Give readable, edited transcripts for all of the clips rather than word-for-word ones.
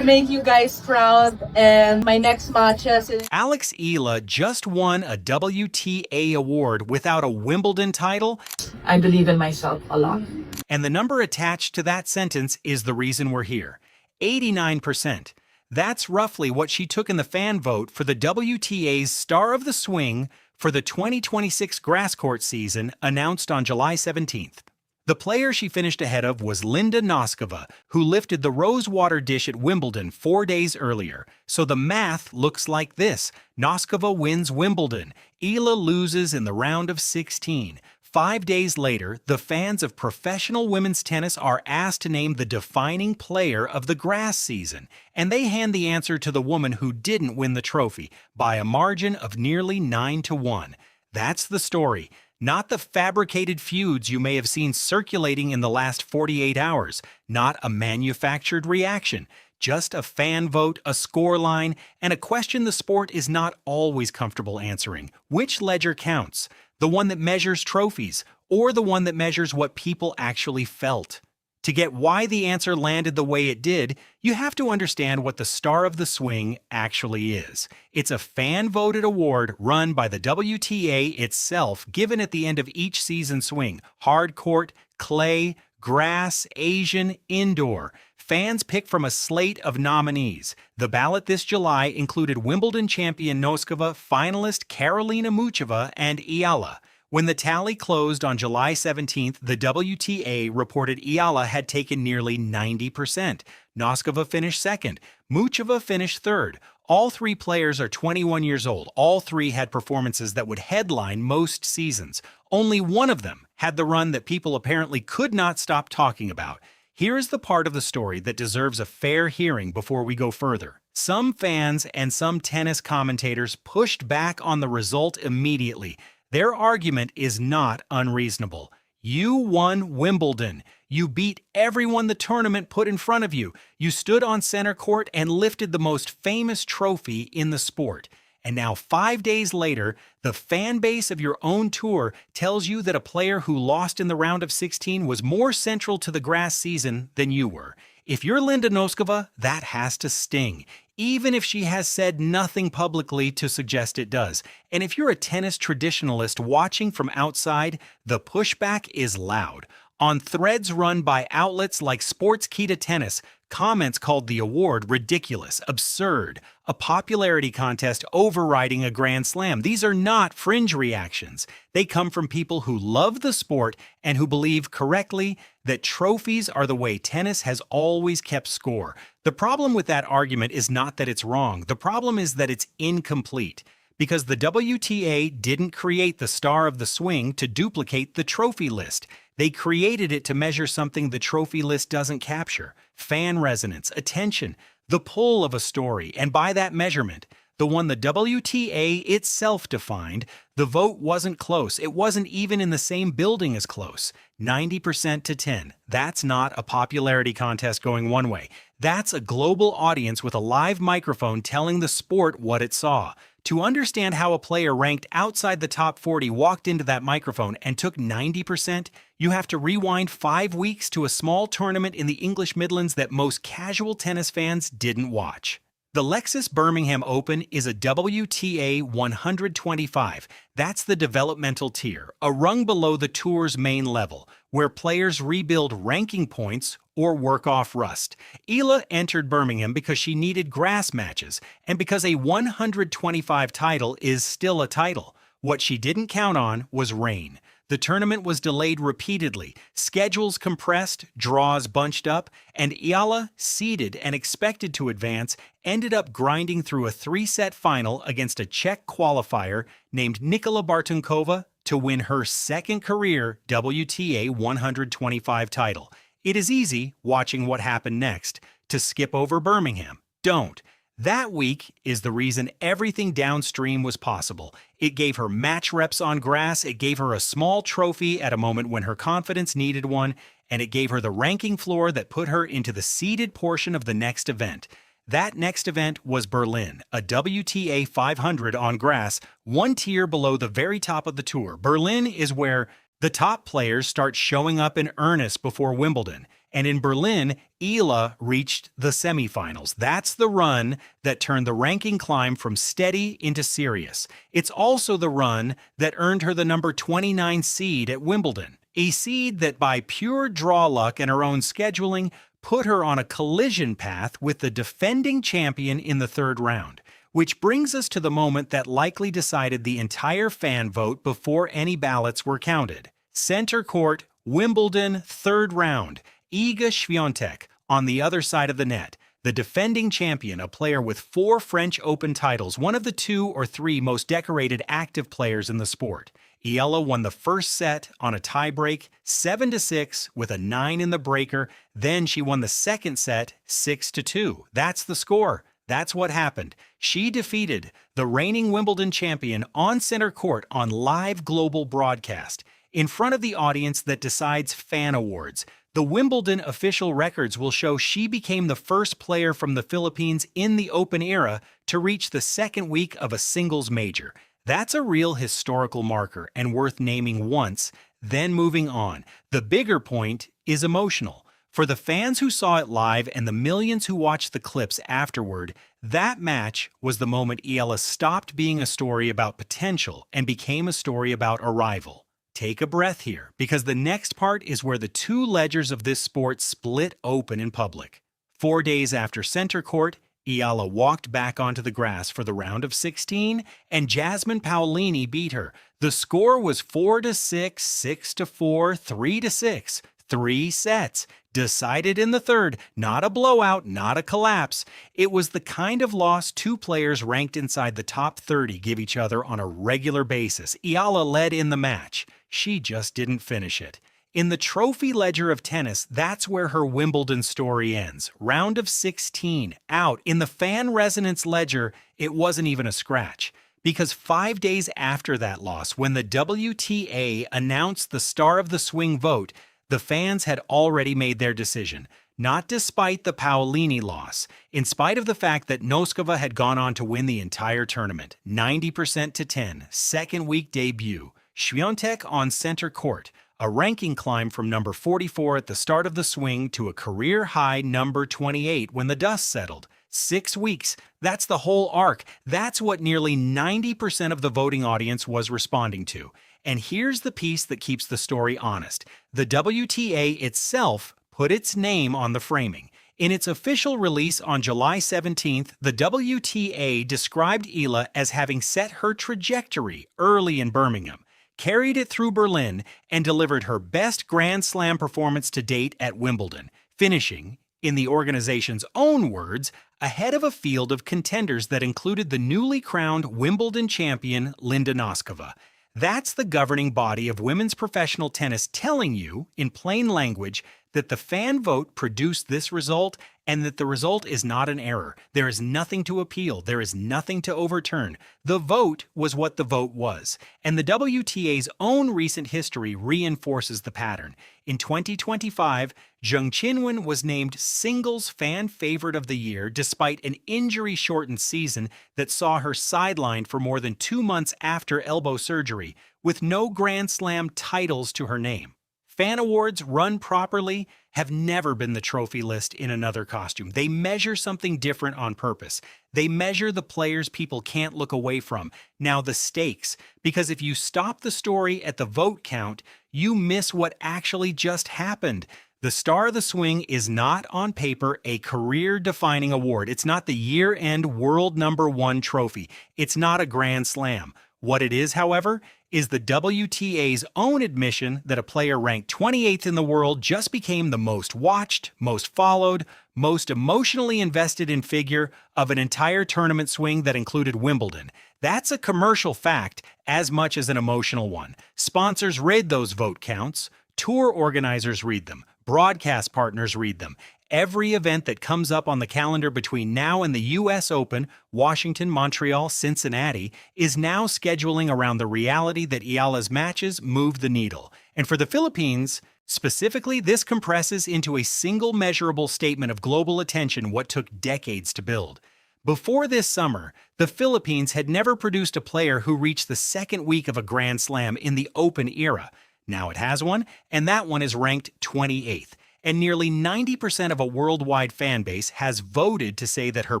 to make you guys proud. And my next matches is Alex Eala just won a WTA award without a Wimbledon title, I believe in myself a lot. and the number attached to that sentence is the reason we're here. 89%. That's roughly what she took in the fan vote for the WTA's Star of the Swing for the 2026 grass court season announced on July 17th. The player she finished ahead of was Linda Noskova, who lifted the rosewater dish at Wimbledon 4 days earlier. So the math looks like this. Noskova wins Wimbledon. Eala loses in the round of 16. 5 days later, the fans of professional women's tennis are asked to name the defining player of the grass season, and they hand the answer to the woman who didn't win the trophy by a margin of nearly 9-1. That's the story. Not the fabricated feuds you may have seen circulating in the last 48 hours, not a manufactured reaction, just a fan vote, a scoreline, and a question the sport is not always comfortable answering. Which ledger counts? The one that measures trophies, or the one that measures what people actually felt? To get why the answer landed the way it did, you have to understand what the Star of the Swing actually is. It's a fan-voted award run by the WTA itself, given at the end of each season swing. Hard court, clay, grass, Asian, indoor. Fans pick from a slate of nominees. The ballot this July included Wimbledon champion Noskova, finalist Karolina Muchova, and Eala. When the tally closed on July 17th, the WTA reported Eala had taken nearly 90%. Noskova finished second. Muchova finished third. All three players are 21 years old. All three had performances that would headline most seasons. Only one of them had the run that people apparently could not stop talking about. Here is the part of the story that deserves a fair hearing before we go further. Some fans and some tennis commentators pushed back on the result immediately. Their argument is not unreasonable. You won Wimbledon. You beat everyone the tournament put in front of you. You stood on center court and lifted the most famous trophy in the sport. And now 5 days later, the fan base of your own tour tells you that a player who lost in the round of 16 was more central to the grass season than you were. If you're Linda Noskova, that has to sting, even if she has said nothing publicly to suggest it does. And if you're a tennis traditionalist watching from outside, the pushback is loud. On threads run by outlets like Sports Key to Tennis, comments called the award ridiculous, absurd, a popularity contest overriding a Grand Slam. These are not fringe reactions. They come from people who love the sport and who believe correctly that trophies are the way tennis has always kept score. The problem with that argument is not that it's wrong. The problem is that it's incomplete. Because the WTA didn't create the Star of the Swing to duplicate the trophy list. They created it to measure something the trophy list doesn't capture: fan resonance, attention, the pull of a story. And by that measurement, the one the WTA itself defined, the vote wasn't close. It wasn't even in the same building as close. 90% to 10. That's not a popularity contest going one way. That's a global audience with a live microphone telling the sport what it saw. To understand how a player ranked outside the top 40 walked into that microphone and took 90%, you have to rewind 5 weeks to a small tournament in the English Midlands that most casual tennis fans didn't watch. The Lexus Birmingham Open is a WTA 125. That's the developmental tier, a rung below the tour's main level, where players rebuild ranking points or work off rust. Eala entered Birmingham because she needed grass matches, and because a 125 title is still a title. What she didn't count on was rain. The tournament was delayed repeatedly, schedules compressed, draws bunched up, and Eala, seeded and expected to advance, ended up grinding through a 3-set final against a Czech qualifier named Nikola Bartunkova to win her second career WTA 125 title. It is easy, watching what happened next, to skip over Birmingham. Don't. That week is the reason everything downstream was possible. It gave her match reps on grass, it gave her a small trophy at a moment when her confidence needed one, and it gave her the ranking floor that put her into the seeded portion of the next event. That next event was Berlin, a WTA 500 on grass, one tier below the very top of the tour. Berlin is where the top players start showing up in earnest before Wimbledon. And in Berlin, Eala reached the semifinals. That's the run that turned the ranking climb from steady into serious. It's also the run that earned her the number 29 seed at Wimbledon, a seed that by pure draw luck and her own scheduling put her on a collision path with the defending champion in the third round. Which brings us to the moment that likely decided the entire fan vote before any ballots were counted. Center court, Wimbledon, third round. Iga Swiatek on the other side of the net, the defending champion, a player with 4 French Open titles, one of the 2 or 3 most decorated active players in the sport. Eala won the first set on a tiebreak, 7-6 with a 9 in the breaker. Then she won the second set, 6-2. That's the score. That's what happened. She defeated the reigning Wimbledon champion on center court on live global broadcast, in front of the audience that decides fan awards. The Wimbledon official records will show she became the first player from the Philippines in the Open era to reach the second week of a singles major. That's a real historical marker and worth naming once, then moving on. The bigger point is emotional. For the fans who saw it live and the millions who watched the clips afterward, that match was the moment Eala stopped being a story about potential and became a story about arrival. Take a breath here, because the next part is where the two ledgers of this sport split open in public. 4 days after center court, Eala walked back onto the grass for the round of 16, and Jasmine Paolini beat her. The score was 4-6, 6-4, 3-6, 3 sets. Decided in the third, not a blowout, not a collapse. It was the kind of loss 2 players ranked inside the top 30 give each other on a regular basis. Eala led in the match. She just didn't finish it. In the trophy ledger of tennis, that's where her Wimbledon story ends. Round of 16, out. In the fan resonance ledger, it wasn't even a scratch. Because 5 days after that loss, when the WTA announced the Star of the Swing vote, the fans had already made their decision, not despite the Paolini loss, in spite of the fact that Noskova had gone on to win the entire tournament, 90% to 10, second week debut. Swiatek on center court, a ranking climb from number 44 at the start of the swing to a career-high number 28 when the dust settled. 6 weeks, that's the whole arc. That's what nearly 90% of the voting audience was responding to. And here's the piece that keeps the story honest. The WTA itself put its name on the framing. In its official release on July 17th, the WTA described Eala as having set her trajectory early in Birmingham, carried it through Berlin, and delivered her best Grand Slam performance to date at Wimbledon, finishing, in the organization's own words, ahead of a field of contenders that included the newly crowned Wimbledon champion Linda Noskova. That's the governing body of women's professional tennis telling you, in plain language, that the fan vote produced this result and that the result is not an error. There is nothing to appeal. There is nothing to overturn. The vote was what the vote was. And the WTA's own recent history reinforces the pattern. In 2025, Zheng Qinwen was named singles fan favorite of the year despite an injury-shortened season that saw her sidelined for more than 2 months after elbow surgery, with no Grand Slam titles to her name. Fan awards run properly have never been the trophy list in another costume. They measure something different on purpose. They measure the players people can't look away from. Now the stakes, because if you stop the story at the vote count, you miss what actually just happened. The Star of the Swing is not on paper a career-defining award. It's not the year-end world #1 trophy. It's not a Grand Slam. What it is, however, is the WTA's own admission that a player ranked 28th in the world just became the most watched, most followed, most emotionally invested in figure of an entire tournament swing that included Wimbledon. That's a commercial fact as much as an emotional one. Sponsors read those vote counts, tour organizers read them, broadcast partners read them. Every event that comes up on the calendar between now and the U.S. Open, Washington, Montreal, Cincinnati, is now scheduling around the reality that Eala's matches move the needle. And for the Philippines, specifically, this compresses into a single measurable statement of global attention what took decades to build. Before this summer, the Philippines had never produced a player who reached the second week of a Grand Slam in the Open era. Now it has one, and that one is ranked 28th. and nearly 90% of a worldwide fan base has voted to say that her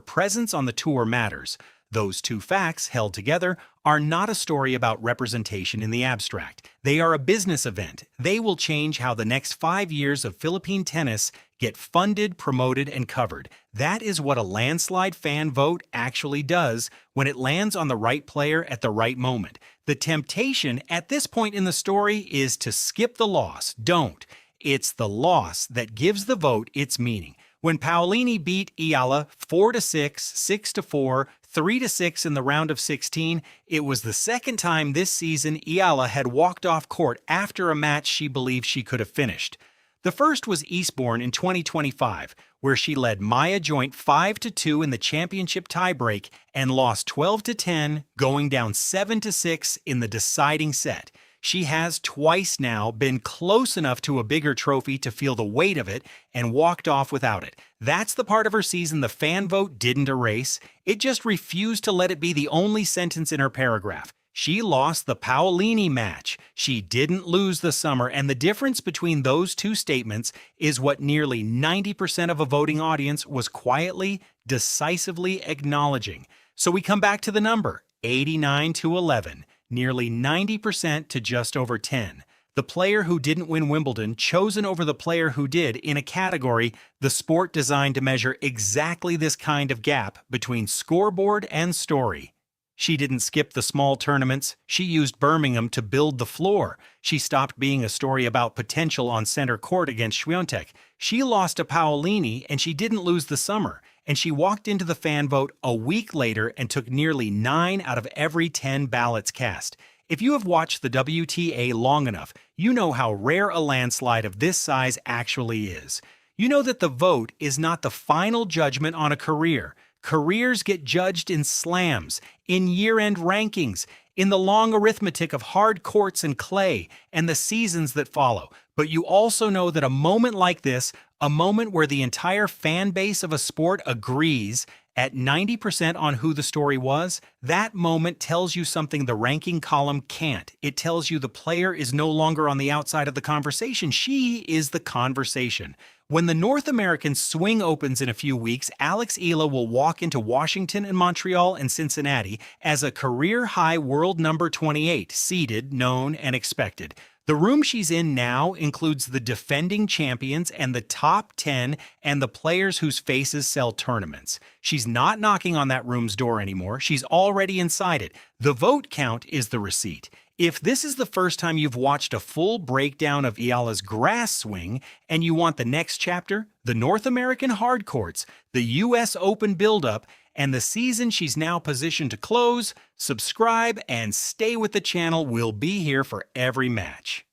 presence on the tour matters. Those two facts, held together, are not a story about representation in the abstract. They are a business event. They will change how the next 5 years of Philippine tennis get funded, promoted, and covered. That is what a landslide fan vote actually does when it lands on the right player at the right moment. The temptation at this point in the story is to skip the loss. Don't. It's the loss that gives the vote its meaning. When Paolini beat Eala 4-6, 6-4, 3-6 in the round of 16, it was the second time this season Eala had walked off court after a match she believed she could have finished. The first was Eastbourne in 2025, where she led Maya Joint 5-2 in the championship tiebreak and lost 12-10, going down 7-6 in the deciding set. She has twice now been close enough to a bigger trophy to feel the weight of it and walked off without it. That's the part of her season the fan vote didn't erase. It just refused to let it be the only sentence in her paragraph. She lost the Paolini match. She didn't lose the summer, and the difference between those two statements is what nearly 90% of a voting audience was quietly, decisively acknowledging. So we come back to the number, 89-11. Nearly 90% to just over 10. The player who didn't win Wimbledon chosen over the player who did in a category, the sport designed to measure exactly this kind of gap between scoreboard and story. She didn't skip the small tournaments. She used Birmingham to build the floor. She stopped being a story about potential on center court against Swiatek. She lost to Paolini, and she didn't lose the summer. And she walked into the fan vote a week later and took nearly 9 out of every 10 ballots cast. If you have watched the WTA long enough, you know how rare a landslide of this size actually is. You know that the vote is not the final judgment on a career. Careers get judged in slams, in year-end rankings, in the long arithmetic of hard courts and clay, and the seasons that follow. But you also know that a moment like this, a moment where the entire fan base of a sport agrees at 90% on who the story was, that moment tells you something the ranking column can't. It tells you the player is no longer on the outside of the conversation. She is the conversation. When the North American swing opens in a few weeks, Alex Eala will walk into Washington and Montreal and Cincinnati as a career-high world number 28, seeded, known, and expected. The room she's in now includes the defending champions and the top 10 and the players whose faces sell tournaments. She's not knocking on that room's door anymore. She's already inside it. The vote count is the receipt. If this is the first time you've watched a full breakdown of Eala's grass swing and you want the next chapter, the North American hard courts, the US Open build-up, and the season she's now positioned to close, subscribe and stay with the channel. We'll be here for every match.